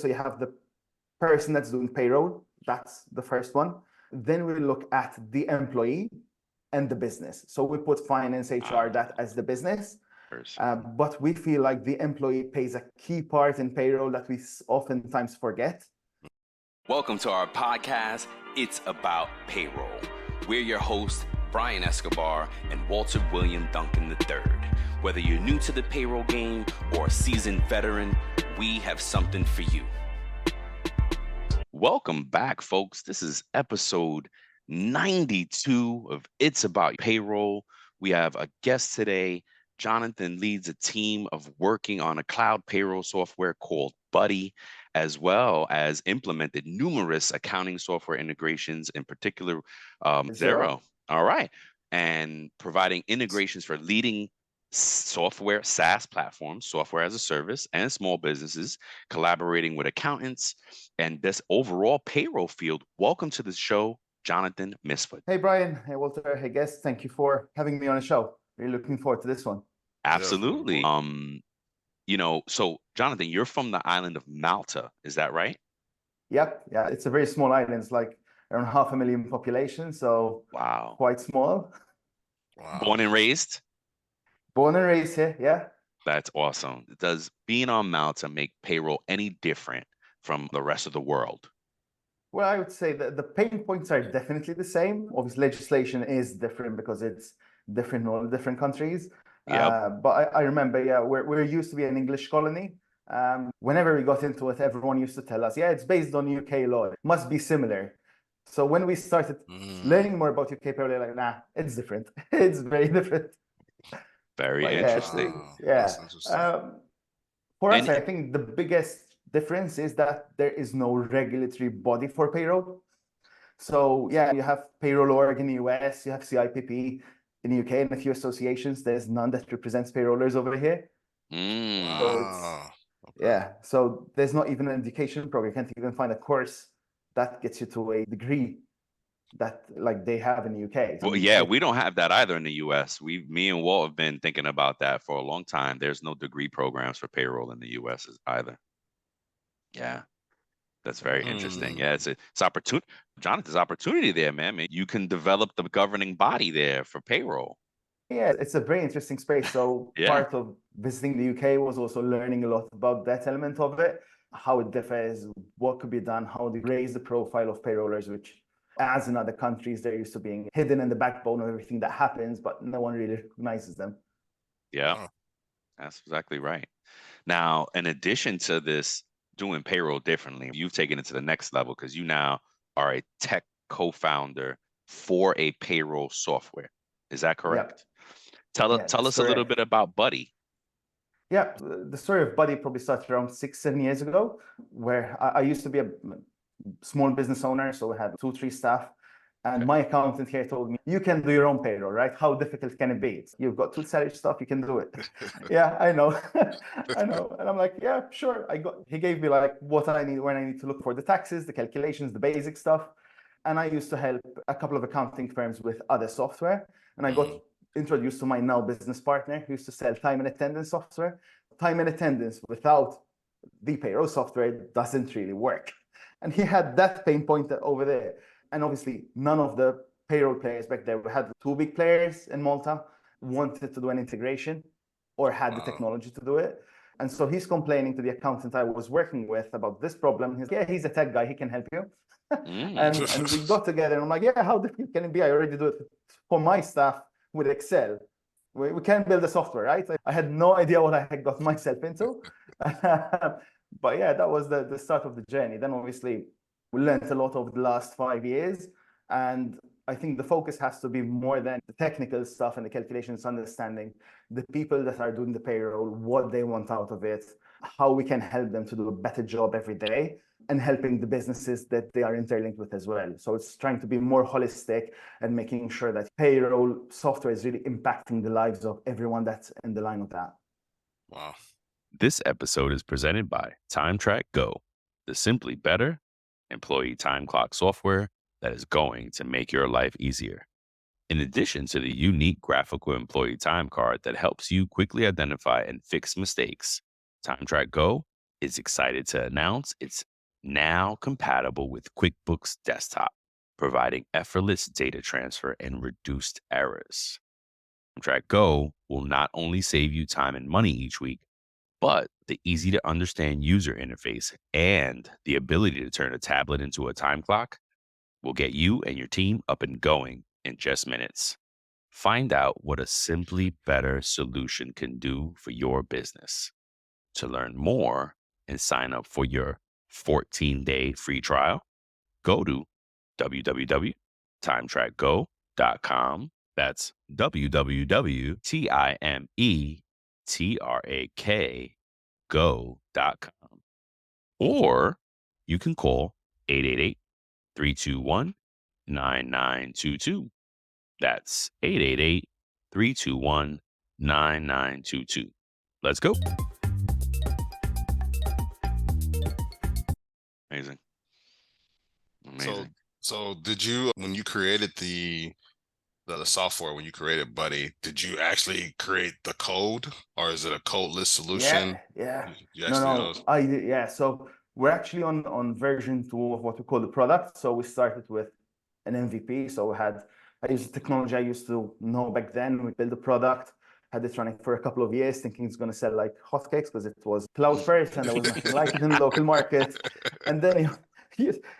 So you have the person that's doing payroll. That's the first one. Then we look at the employee and the business. So we put finance, HR, that as the business. But we feel like the employee plays a key part in payroll that we oftentimes forget. Welcome to our podcast, It's About Payroll. We're your hosts, Brian Escobar and Walter William Duncan III. Whether you're new to the payroll game or a seasoned veteran, we have something for you. Welcome back, folks. This is episode 92 of It's About Payroll. We have a guest today. Jonathan leads a team of working on a cloud payroll software called Buddy, as well as implemented numerous accounting software integrations, in particular Xero. All right. And providing integrations for leading software, SaaS platforms, software as a service, and small businesses, collaborating with accountants and this overall payroll field. Welcome to the show, Jonathan Misfud. Hey, Brian. Hey, Walter. Hey, guest. Thank you for having me on the show. Really looking forward to this one. Absolutely. So Jonathan, you're from the island of Malta, is that right? Yep. Yeah, it's a very small island. It's like around 500,000 population, so wow, quite small. Wow. Born and raised? Born and raised here, yeah. That's awesome. Does being on Malta make payroll any different from the rest of the world? Well, I would say that the pain points are definitely the same. Obviously, legislation is different because it's different in all the different countries. Yep. But I remember, we're used to be an English colony. Whenever we got into it, everyone used to tell us, it's based on UK law. It must be similar. So when we started learning more about UK payroll, like, nah, it's different. It's very different. Very interesting. For us, I think the biggest difference is that there is no regulatory body for payroll. So you have payroll org in the US, you have CIPP in the UK, and a few associations. There's none that represents payrollers over here. So there's not even an education program. You can't even find a course that gets you to a degree that like they have in the UK. Well, we don't have that either in the US. Me and Walt have been thinking about that for a long time. There's no degree programs for payroll in the US either. Yeah. That's very interesting. Yeah, it's opportunity. Jonathan's opportunity there, man. I mean, you can develop the governing body there for payroll. Yeah, it's a very interesting space. So part of visiting the UK was also learning a lot about that element of it, how it differs, what could be done, how they raise the profile of payrollers, which as in other countries, they're used to being hidden in the backbone of everything that happens, but no one really recognizes them. Yeah, that's exactly right. Now, in addition to this, doing payroll differently, you've taken it to the next level because you now are a tech co-founder for a payroll software. Is that correct? Yep. Tell us a little bit about Buddy. Yeah, the story of Buddy probably started around 6-7 years ago, where I used to be a small business owner, so we had 2-3 staff. And my accountant here told me, you can do your own payroll, right? How difficult can it be? You've got 2 salary stuff, you can do it. Yeah, I know. I know. And I'm like, yeah, sure. He gave me like what I need, when I need to look for the taxes, the calculations, the basic stuff. And I used to help a couple of accounting firms with other software. And I got introduced to my now business partner who used to sell time and attendance software. Time and attendance without the payroll software doesn't really work. And he had that pain point over there. And obviously, none of the payroll players back there, we had 2 big players in Malta, wanted to do an integration or had the technology to do it. And so he's complaining to the accountant I was working with about this problem. He's a tech guy, he can help you. and we got together and I'm like, how difficult can it be? I already do it for my staff with Excel. We can build a software, right? I had no idea what I had got myself into. But that was the start of the journey. Then obviously, we learned a lot over the last 5 years. And I think the focus has to be more than the technical stuff and the calculations, understanding the people that are doing the payroll, what they want out of it, how we can help them to do a better job every day, and helping the businesses that they are interlinked with as well. So it's trying to be more holistic and making sure that payroll software is really impacting the lives of everyone that's in the line of that. Wow. This episode is presented by TimeTrakGo, the simply better employee time clock software that is going to make your life easier. In addition to the unique graphical employee time card that helps you quickly identify and fix mistakes, TimeTrakGo is excited to announce it's now compatible with QuickBooks Desktop, providing effortless data transfer and reduced errors. TimeTrakGo will not only save you time and money each week, but the easy to understand user interface and the ability to turn a tablet into a time clock will get you and your team up and going in just minutes. Find out what a simply better solution can do for your business. To learn more and sign up for your 14-day free trial, go to www.timetrakgo.com. That's www.timetrakgo.com. Or you can call 888-321-9922. That's 888-321-9922. Let's go. Amazing. Amazing. So did you, when you created the software, when you created Buddy, did you actually create the code, or is it a codeless solution? Yeah. You actually know. I did. Yeah. So we're actually on version 2 of what we call the product. So we started with an MVP. So I used technology I used to know back then. We built the product, had it running for a couple of years, thinking it's going to sell like hotcakes because it was cloud first and there was nothing like it in the local market. And then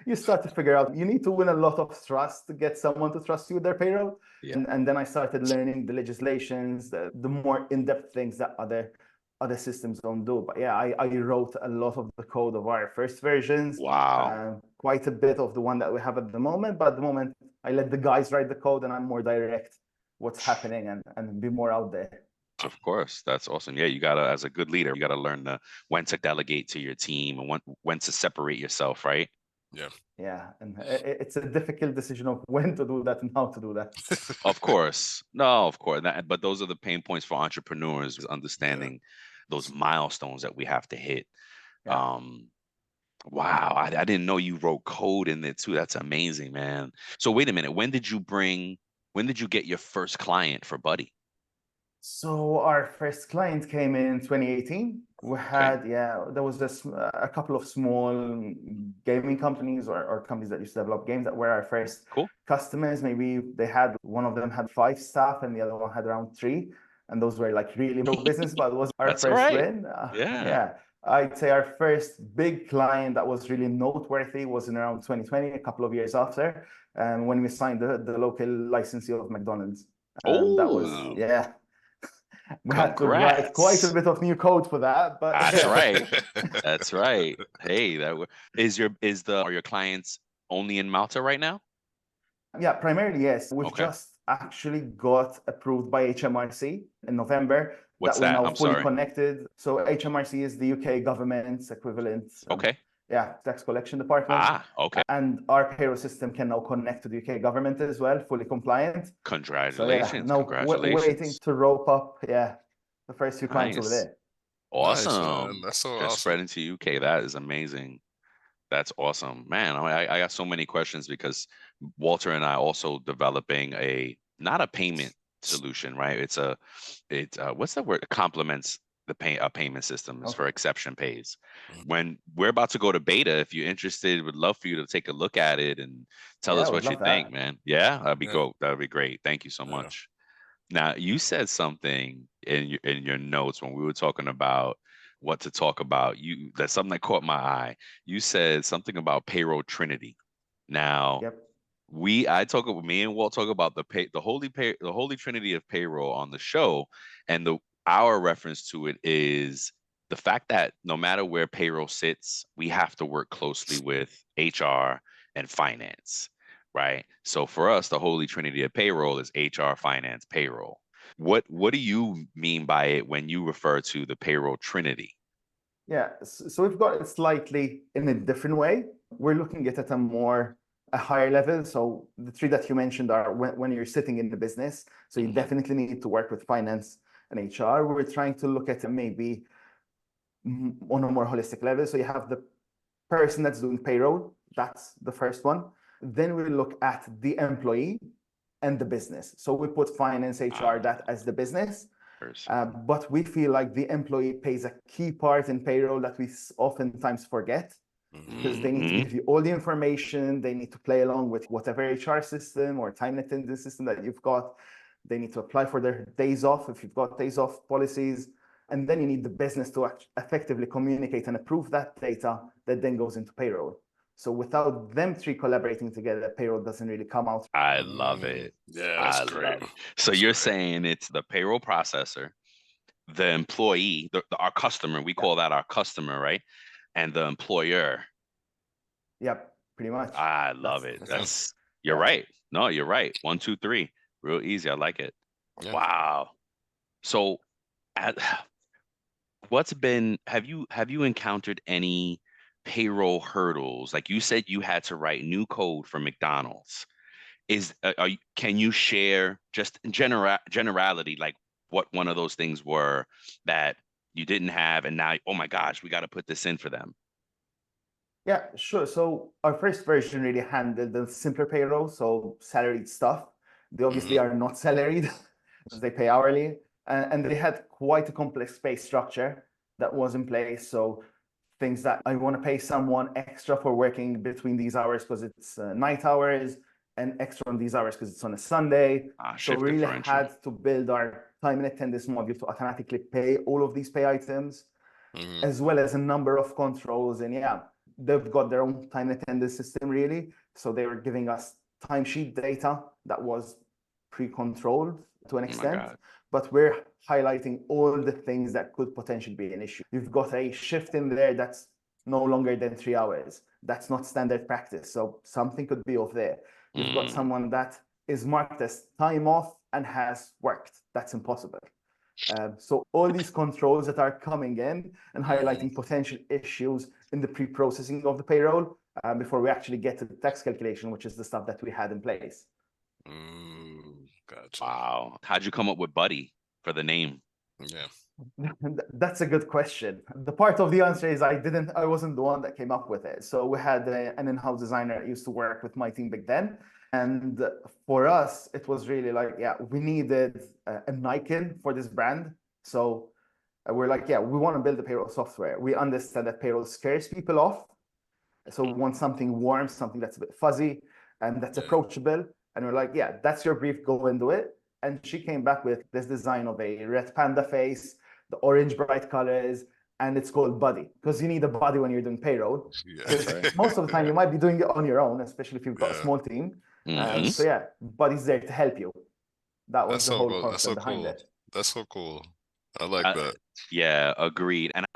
you start to figure out you need to win a lot of trust to get someone to trust you with their payroll. Yeah. And then I started learning the legislations, the more in-depth things that other systems don't do. But yeah, I wrote a lot of the code of our first versions. Wow. Quite a bit of the one that we have at the moment. But at the moment, I let the guys write the code and I'm more direct what's happening and be more out there. Of course. That's awesome. Yeah, you gotta, as a good leader, you gotta learn when to delegate to your team and when to separate yourself, right? Yeah, and it's a difficult decision of when to do that and how to do that. Of course. No, of course. But those are the pain points for entrepreneurs, is understanding those milestones that we have to hit. Yeah. Wow. I didn't know you wrote code in there too. That's amazing, man. So wait a minute. When did you get your first client for Buddy? So our first client came in 2018. We had, there was a couple of small gaming companies or companies that used to develop games that were our first customers. Maybe one of them had 5 staff and the other one had around 3. And those were like really low business, but it was our first win. Yeah. I'd say our first big client that was really noteworthy was in around 2020, a couple of years after, when we signed the local licensee of McDonald's. That was, we had to write quite a bit of new code for that, but that's right. That's right. Hey, are your clients only in Malta right now? Yeah, primarily yes. We've just actually got approved by HMRC in November. What's that? We're now I'm fully sorry. Connected. So HMRC is the UK government's equivalent. Tax collection department. And our payroll system can now connect to the UK government as well, fully compliant. Congratulations. So, congratulations. Waiting to rope up, the first few clients over there. Awesome. Nice, that's so Just awesome. spreading to UK. That is amazing. That's awesome, man. I got so many questions because Walter and I also developing not a payment solution, right? It's what's the word? It complements a payment system. Is for exception pays. When we're about to go to beta, if you're interested, would love for you to take a look at it and tell us what you think, man. Yeah, that'd be great. That'd be great. Thank you so much. Now, you said something in your notes when we were talking about what to talk about. That's something that caught my eye. You said something about Payroll Trinity. Now, me and Walt talk about the holy trinity of payroll on the show, and our reference to it is the fact that no matter where payroll sits, we have to work closely with HR and finance. Right. So for us, the holy trinity of payroll is HR, finance, payroll. What do you mean by it when you refer to the payroll trinity? Yeah, so we've got it slightly in a different way. We're looking at it a higher level. So the 3 that you mentioned are when you're sitting in the business. So you definitely need to work with finance and HR. We're trying to look at it maybe on a more holistic level. So you have the person that's doing payroll. That's the first one. Then we look at the employee and the business. So we put finance, HR, that as the business. But we feel like the employee plays a key part in payroll that we oftentimes forget, because they need to give you all the information. They need to play along with whatever HR system or time attendance system that you've got. They need to apply for their days off if you've got days off policies. And then you need the business to effectively communicate and approve that data that then goes into payroll. So without them three collaborating together, payroll doesn't really come out. I love it. Yeah, that's great. So you're saying it's the payroll processor, the employee, our customer, we call that our customer, right? And the employer. Yep, pretty much. I love it. You're right. No, you're right. 1, 2, 3. Real easy. I like it. Yeah. Wow. So have you encountered any payroll hurdles? Like you said, you had to write new code for McDonald's. Can you share just in generality, like what one of those things were that you didn't have, and now, oh my gosh, we got to put this in for them? Yeah, sure. So our first version really handled the simpler payroll, so salaried stuff. They obviously are not salaried, they pay hourly, and they had quite a complex pay structure that was in place. So things that I want to pay someone extra for working between these hours because it's night hours, and extra on these hours because it's on a Sunday. So we really had to build our time and attendance module to automatically pay all of these pay items, as well as a number of controls. And yeah, they've got their own time and attendance system really. So they were giving us timesheet data that was pre-controlled to an extent, but we're highlighting all the things that could potentially be an issue. You've got a shift in there that's no longer than 3 hours. That's not standard practice. So something could be off there. You've got someone that is marked as time off and has worked. That's impossible. So all these controls that are coming in and highlighting potential issues in the pre-processing of the payroll before we actually get to the tax calculation, which is the stuff that we had in place. Gotcha. Wow. How'd you come up with Buddy for the name? Yeah. That's a good question. The part of the answer is I wasn't the one that came up with it. So we had an in-house designer that used to work with my team back then. And for us, it was really like, yeah, we needed an icon for this brand. So we're like, yeah, we want to build a payroll software. We understand that payroll scares people off. So we want something warm, something that's a bit fuzzy and that's approachable. And we're like, yeah, that's your brief, go and do it. And she came back with this design of a red panda face, the orange bright colors, and it's called Buddy, because you need a buddy when you're doing payroll. Most of the time you might be doing it on your own, especially if you've got a small team. So yeah, Buddy's there to help you. That was the whole concept behind it. That's so cool. I like that. Yeah, agreed. And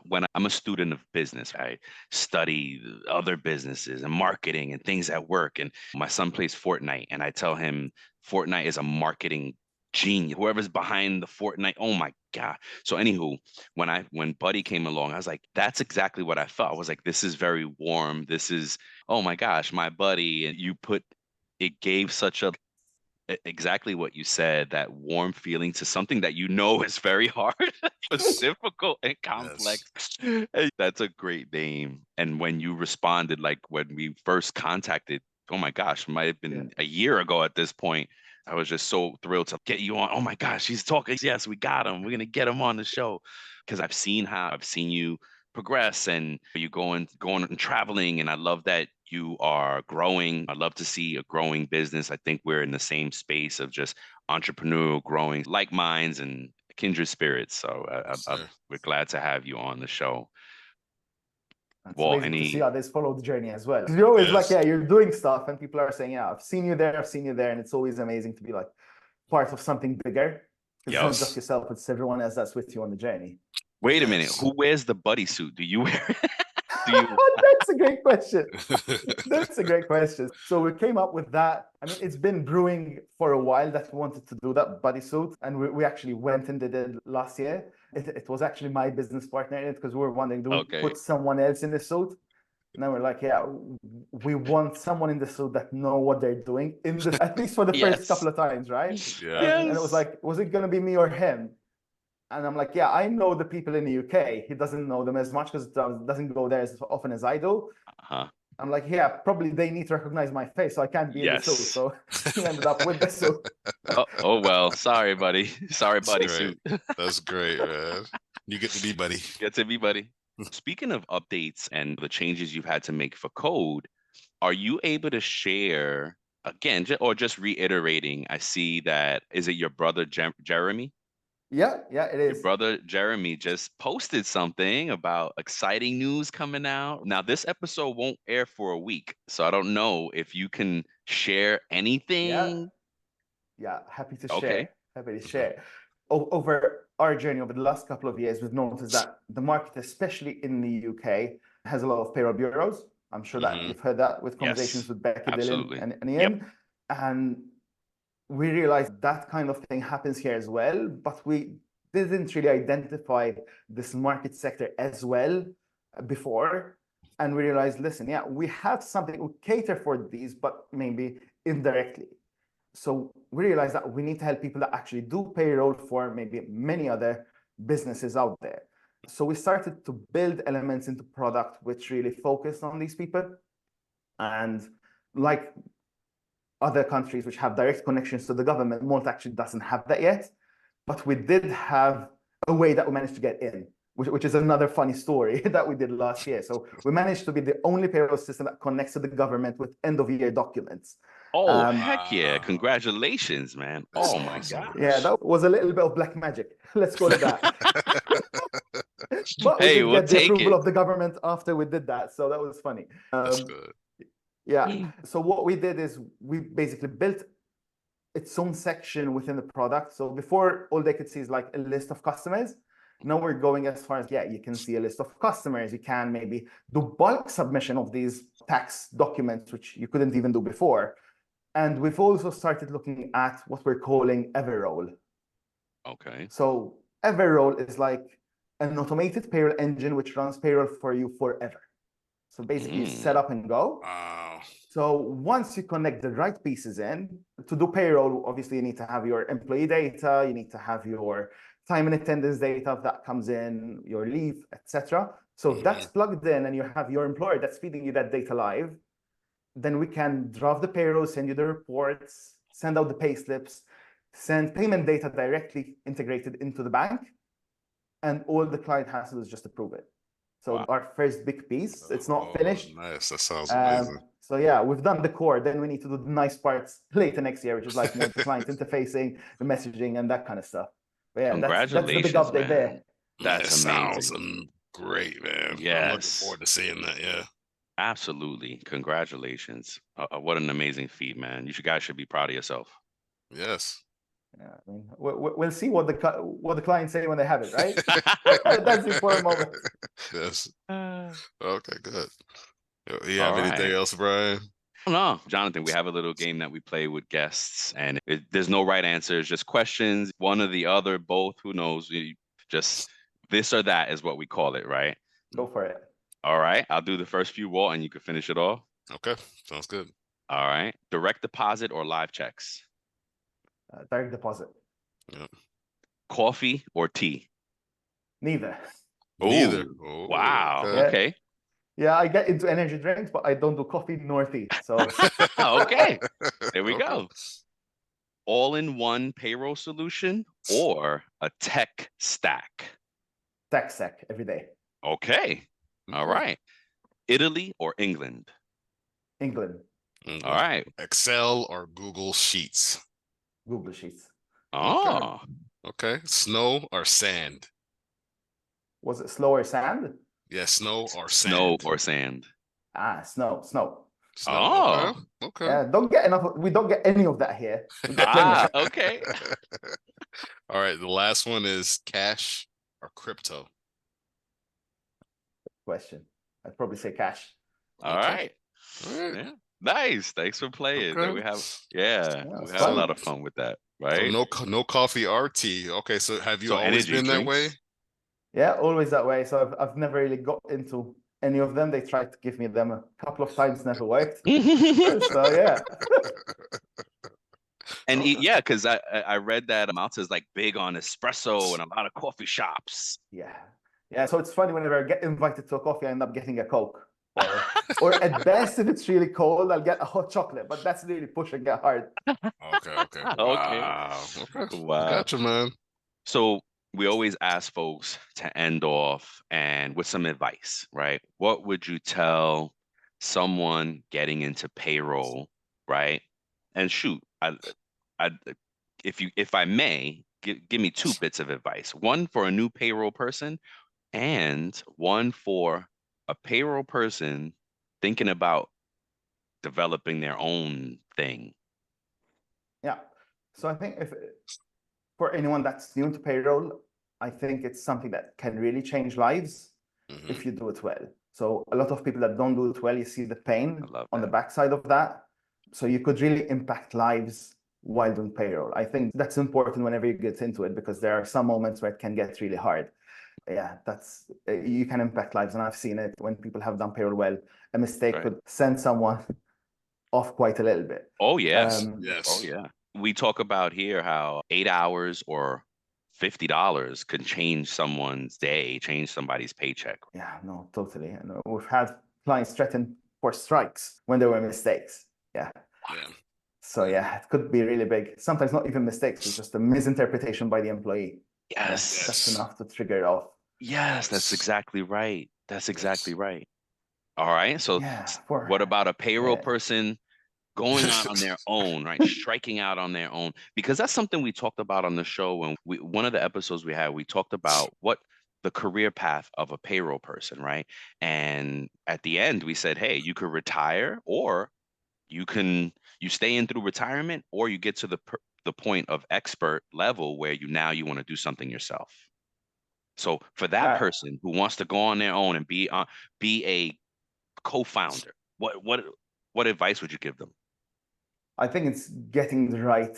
when I'm a student of business, I study other businesses and marketing and things at work. And my son plays Fortnite, and I tell him Fortnite is a marketing genius. Whoever's behind the Fortnite, oh my God. So anywho, when Buddy came along, I was like, that's exactly what I felt. I was like, this is very warm. This is, oh my gosh, my buddy. And it gave such a exactly what you said, that warm feeling to something that is very hard, it's difficult and complex. Yes. That's a great name. And when you responded, like when we first contacted, oh my gosh, it might have been a year ago at this point, I was just so thrilled to get you on. Oh my gosh, he's talking. Yes, we got him. We're going to get him on the show. Because I've seen you progress, and you going and traveling, and I love that you are growing. I love to see a growing business. I think we're in the same space of just entrepreneurial growing, like minds and kindred spirits. So we're glad to have you on the show. It's amazing to see others follow the journey as well. You're always like, yeah, you're doing stuff, and people are saying, yeah, I've seen you there, and it's always amazing to be like part of something bigger. It's not just yourself, it's everyone else that's with you on the journey. Wait a minute, who wears the buddy suit? Do you wear it? That's a great question. That's a great question. So we came up with that. I mean, it's been brewing for a while that we wanted to do that bodysuit, and we actually went and did it last year. It was actually my business partner in it, because we were wondering, do we put someone else in the suit? And then we're like, yeah, we want someone in the suit that know what they're doing, at least for the first couple of times, right? And it was like, was it going to be me or him? And I'm like, yeah, I know the people in the UK. He doesn't know them as much because it doesn't go there as often as I do. I'm like, yeah, probably they need to recognize my face, so I can't be in the suit. Yes. So he ended up with the suit. Oh well, sorry, buddy. Sorry, buddy. That's Suit. great. That's great, man. You get to be buddy. Get to be, buddy. Speaking of updates and the changes you've had to make for code, are you able to share again, or just reiterating? I see that, is it your brother Jeremy? Yeah, it Your is. brother Jeremy just posted something about exciting news coming out. Now, this episode won't air for a week, so I don't know if you can share anything. Yeah, happy to Okay. share. Happy to share. Over our journey over the last couple of years, we've noticed that the market, especially in the UK, has a lot of payroll bureaus. I'm sure that you've heard that with conversations Yes, with Becky, absolutely. Dylan, and Ian. And we realized that kind of thing happens here as well, but we didn't really identify this market sector as well before. And we realized, listen, yeah, we have something to cater for these, but maybe indirectly. So we realized that we need to help people that actually do payroll for maybe many other businesses out there. So we started to build elements into product which really focused on these people. And like other countries which have direct connections to the government, Malta actually doesn't have that yet. But we did have a way that we managed to get in, which is another funny story that we did last year. So we managed to be the only payroll system that connects to the government with end-of-year documents. Oh, heck yeah. Congratulations, man. That's Oh my awesome. gosh. Yeah, that was a little bit of black magic. Let's call it that. But we Hey, did we'll get the take approval it. of the government after we did that. So that was funny. That's good. Yeah. So what we did is we basically built its own section within the product. So before, all they could see is like a list of customers. Now we're going as far as, yeah, you can see a list of customers. You can maybe do bulk submission of these tax documents, which you couldn't even do before. And we've also started looking at what we're calling Everroll. Okay. So Everroll is like an automated payroll engine which runs payroll for you forever. So basically, set up and go. Wow. So once you connect the right pieces in, to do payroll, obviously you need to have your employee data, you need to have your time and attendance data that comes in, your leave, etc. So if that's plugged in and you have your employer that's feeding you that data live, then we can draft the payroll, send you the reports, send out the pay slips, send payment data directly integrated into the bank, and all the client has to do is just approve it. So our first big piece, it's not finished. Nice. That sounds amazing. So yeah, we've done the core. Then we need to do the nice parts later next year, which is like more the client interfacing, the messaging, and that kind of stuff. But yeah, that's the big update man. there. That's amazing. Sounds great, man. Yes. I'm looking forward to seeing that. Yeah. Absolutely. Congratulations. What an amazing feat, man. You guys should be proud of yourself. Yes. Yeah, I mean, we'll see what the clients say when they have it, right? That's the important moment. Yes. Okay, good. You have anything else, Brian? No, Jonathan, we have a little game that we play with guests, and there's no right answers, just questions, one or the other, both, who knows? Just this or that is what we call it, right? Go for it. All right, I'll do the first few, Walt, and you can finish it off. Okay, sounds good. All right, direct deposit or live checks? Direct deposit. Yeah. Coffee or tea? Neither. Neither. Oh, wow. Okay. Yeah, I get into energy drinks, but I don't do coffee nor tea. So okay, there we go. All-in-one payroll solution or a tech stack? Tech stack every day. Okay. All right. Italy or England? England. All right. Excel or Google Sheets? Google Sheets. Oh. Okay. Snow or sand? Was it slow or sand? Yeah, snow or sand. Snow or sand. Snow. Oh. Okay. Yeah, we don't get any of that here. Okay. All right. The last one is cash or crypto? Question. I'd probably say cash. All right. Yeah. Nice. Thanks for playing. Okay. We have a lot of fun with that, right? So no coffee or tea. Okay, so have you always been that way? Yeah, always that way. So I've never really got into any of them. They tried to give me them a couple of times, never worked. So yeah. And yeah, because I read that Malta is like big on espresso and a lot of coffee shops. Yeah. So it's funny, whenever I get invited to a coffee, I end up getting a Coke. or at best, if it's really cold, I'll get a hot chocolate, but that's really pushing it hard. Okay. Okay. Wow. Okay. Wow. Gotcha, man. So we always ask folks to end off and with some advice, right? What would you tell someone getting into payroll, right? And shoot, if I may, give me 2 bits of advice. One for a new payroll person, and one for a payroll person thinking about developing their own thing. Yeah. So I think if for anyone that's new to payroll, I think it's something that can really change lives if you do it well. So a lot of people that don't do it well, you see the pain on the backside of that. So you could really impact lives while doing payroll. I think that's important whenever you get into it, because there are some moments where it can get really hard. Yeah, that's you can impact lives, and I've seen it when people have done payroll well. A mistake could send someone off quite a little bit. Oh yes, Yes. oh yeah. We talk about here how 8 hours or $50 can change someone's day, change somebody's paycheck. Yeah, no, totally. And we've had clients threaten for strikes when there were mistakes. Yeah. So yeah, it could be really big. Sometimes not even mistakes, it's just a misinterpretation by the employee. Yes. That's enough to trigger it off. Yes, that's exactly right. That's exactly right. All right. So what about a payroll person going out on their own, right? Striking out on their own, because that's something we talked about on the show. And one of the episodes we had, we talked about what the career path of a payroll person, right? And at the end, we said, hey, you could retire, or you stay in through retirement, or you get to the point of expert level where you want to do something yourself. So for that person who wants to go on their own and be a co-founder, what advice would you give them? I think it's getting the right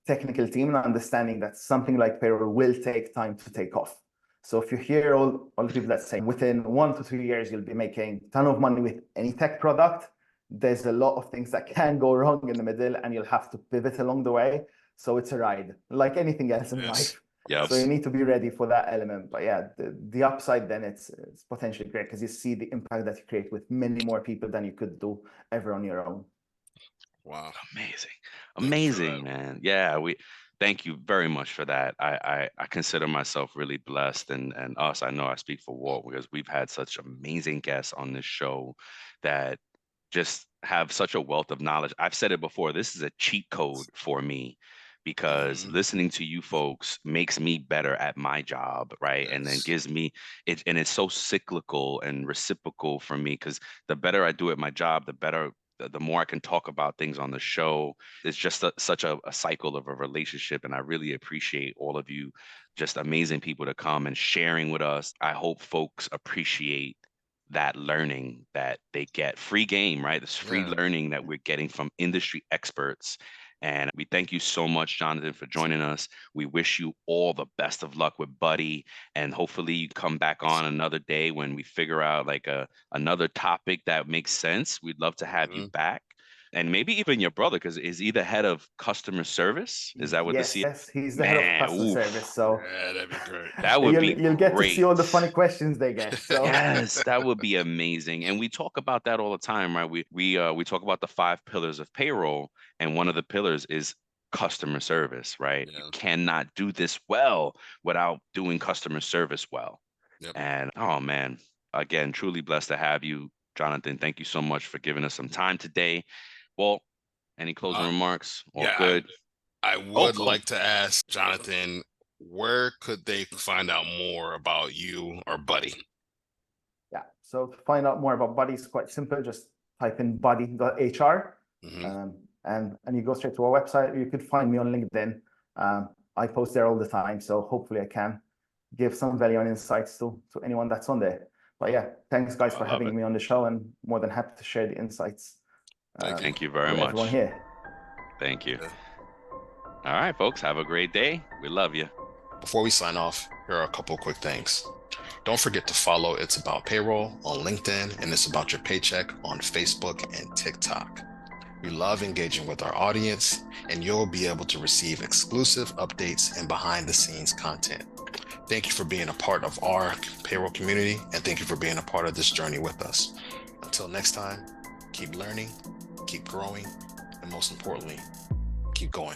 technical team and understanding that something like payroll will take time to take off. So if you hear all the people that say within 1 to 2 years, you'll be making a ton of money with any tech product, there's a lot of things that can go wrong in the middle, and you'll have to pivot along the way. So it's a ride, like anything else in life. Yes. So you need to be ready for that element. But yeah, the upside then it's potentially great, because you see the impact that you create with many more people than you could do ever on your own. Wow. Amazing, man. Yeah, thank you very much for that. I consider myself really blessed, and us, I know I speak for Walt, because we've had such amazing guests on this show that just have such a wealth of knowledge. I've said it before, this is a cheat code for me, because listening to you folks makes me better at my job, right? And then gives me it, and it's so cyclical and reciprocal for me, because the better I do at my job, the more I can talk about things on the show. It's just such a cycle of a relationship, and I really appreciate all of you, just amazing people to come and sharing with us. I hope folks appreciate that learning that they get. Free game, right? This free learning that we're getting from industry experts. And we thank you so much, Jonathan, for joining us. We wish you all the best of luck with Buddy, and hopefully you come back on another day when we figure out like another topic that makes sense. We'd love to have you back. And maybe even your brother, because is he the head of customer service? Is that what Yes, he's the head of customer service. So that'd be great. That would be you'll get to see all the funny questions they get. So yes, that would be amazing. And we talk about that all the time, right? We talk about the 5 pillars of payroll, and one of the pillars is customer service, right? You cannot do this well without doing customer service well. And oh man, again, truly blessed to have you, Jonathan. Thank you so much for giving us some time today. Well, any closing remarks? All good. I would like to ask Jonathan, where could they find out more about you or Buddy? Yeah, so to find out more about Buddy, it's quite simple. Just type in buddy.hr and you go straight to our website. You could find me on LinkedIn. I post there all the time, so hopefully I can give some value and insights to anyone that's on there. But yeah, thanks guys for having me on the show, and more than happy to share the insights. Thank you very much. Everyone here. Thank you. All right, folks, have a great day. We love you. Before we sign off, here are a couple quick things. Don't forget to follow It's About Payroll on LinkedIn and It's About Your Paycheck on Facebook and TikTok. We love engaging with our audience, and you'll be able to receive exclusive updates and behind the scenes content. Thank you for being a part of our payroll community, and thank you for being a part of this journey with us. Until next time, keep learning, keep growing, and most importantly, keep going.